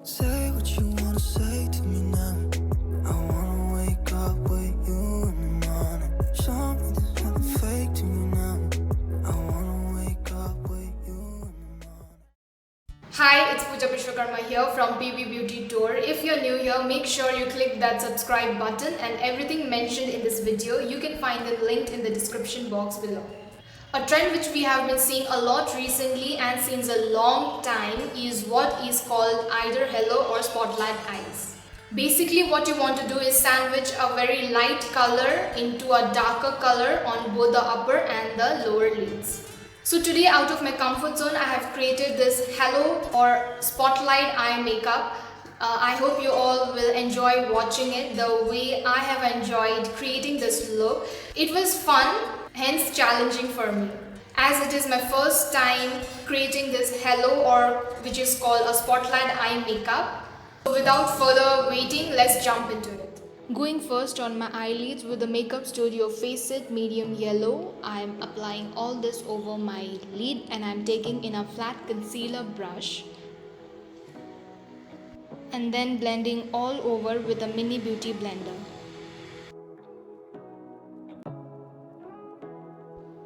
Say what you wanna say to me now. I wanna wake up with you in the morning. Show me there's nothing fake to me now. I wanna wake up with you in the morning. Hi, it's Pooja Vishwakarma here from BB Beauty Tour. If you're new here, make sure you click that subscribe button, and everything mentioned in this video you can find them linked in the description box below. A trend which we have been seeing a lot recently and since a long time is what is called either halo or spotlight eyes. Basically what you want to do is sandwich a very light color into a darker color on both the upper and the lower lids. So today, out of my comfort zone, I have created this halo or spotlight eye makeup. I hope you all will enjoy watching it the way I have enjoyed creating this look. It was fun, hence challenging for me, as it is my first time creating this halo, or which is called a spotlight eye makeup. So without further waiting, let's jump into it. Going first on my eyelids with the Makeup Studio Face It Medium Yellow, I am applying all this over my lid and I am taking in a flat concealer brush and then blending all over with a mini beauty blender.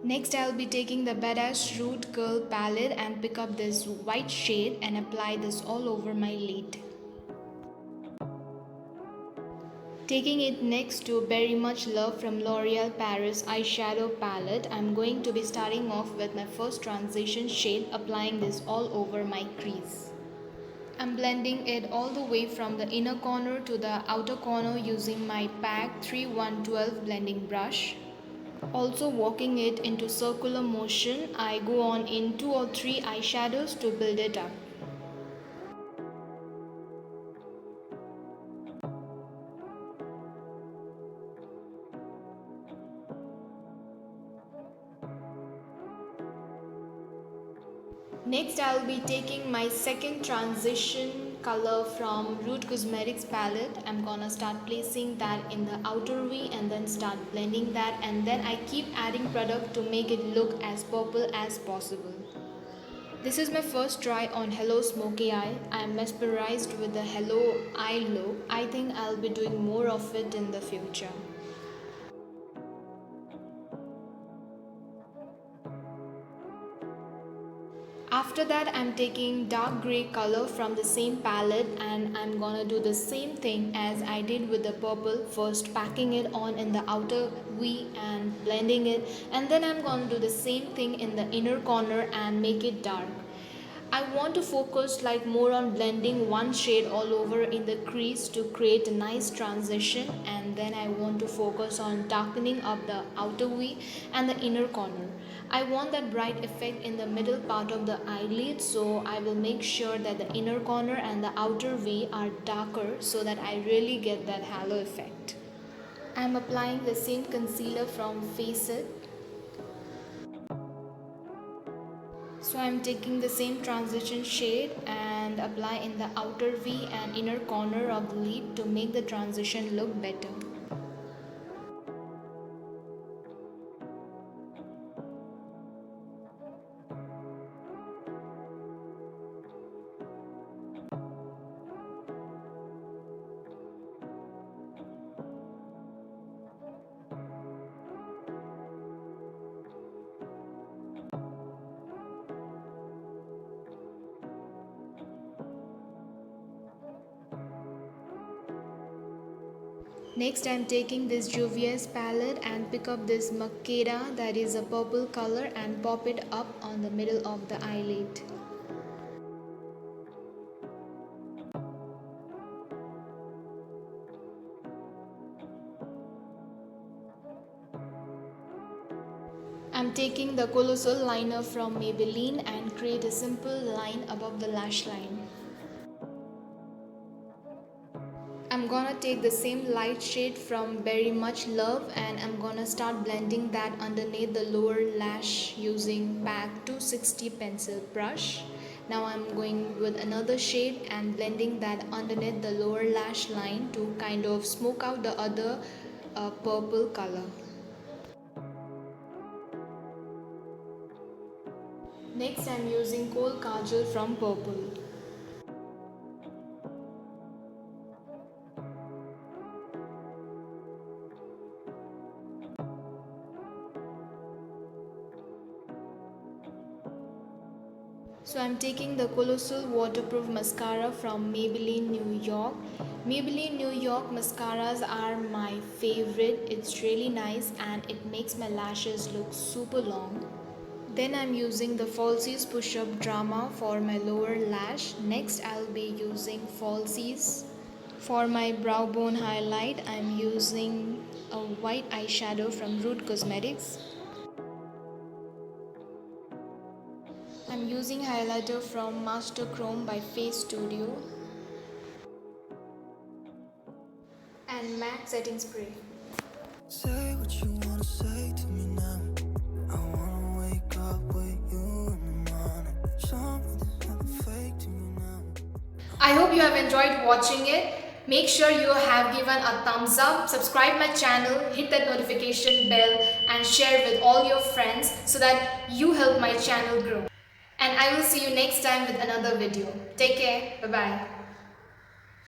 Next, I'll be taking the Badass Root Curl palette and pick up this white shade and apply this all over my lid. Taking it next to Very Much Love from L'Oreal Paris eyeshadow palette, I'm going to be starting off with my first transition shade, applying this all over my crease. I'm blending it all the way from the inner corner to the outer corner using my PAC 3112 blending brush. Also walking it into circular motion, I go on in 2 or 3 eyeshadows to build it up. Next, I'll be taking my second transition color from Root Cosmetics palette. I'm gonna start placing that in the outer V and then start blending that, and then I keep adding product to make it look as purple as possible. This is my first try on Hello Smoky Eye. I am mesmerized with the Hello Eye look. I think I'll be doing more of it in the future. After that, I'm taking dark grey color from the same palette and I'm gonna do the same thing as I did with the purple, first packing it on in the outer V and blending it, and then I'm gonna do the same thing in the inner corner and make it dark. I want to focus like more on blending one shade all over in the crease to create a nice transition, and then I want to focus on darkening up the outer V and the inner corner. I want that bright effect in the middle part of the eyelid, so I will make sure that the inner corner and the outer V are darker so that I really get that halo effect. I am applying the same concealer from Face It. So I am taking the same transition shade and apply in the outer V and inner corner of the lid to make the transition look better. Next, I am taking this Juvia's palette and pick up this Makeda, that is a purple color, and pop it up on the middle of the eyelid. I'm taking the Colossal liner from Maybelline and create a simple line above the lash line. I'm gonna take the same light shade from Very Much Love and I'm gonna start blending that underneath the lower lash using PAC 260 pencil brush. Now I'm going with another shade and blending that underneath the lower lash line to kind of smoke out the other purple color. Next, I'm using Kohl Kajal from Purple. So I'm taking the Colossal Waterproof Mascara from Maybelline New York. Maybelline New York mascaras are my favorite. It's really nice and it makes my lashes look super long. Then I'm using the Falsies Push Up Drama for my lower lash. Next I'll be using Falsies. For my brow bone highlight, I'm using a white eyeshadow from Root Cosmetics. I'm using highlighter from Master Chrome by Face Studio and MAC setting spray. Say what you wanna say to me now. I wanna wake up with you in the morning. Show me there's nothing fake to me now. I hope you have enjoyed watching it. Make sure you have given a thumbs up, subscribe my channel, hit that notification bell and share with all your friends so that you help my channel grow. And I will see you next time with another video. Take care. Bye-bye.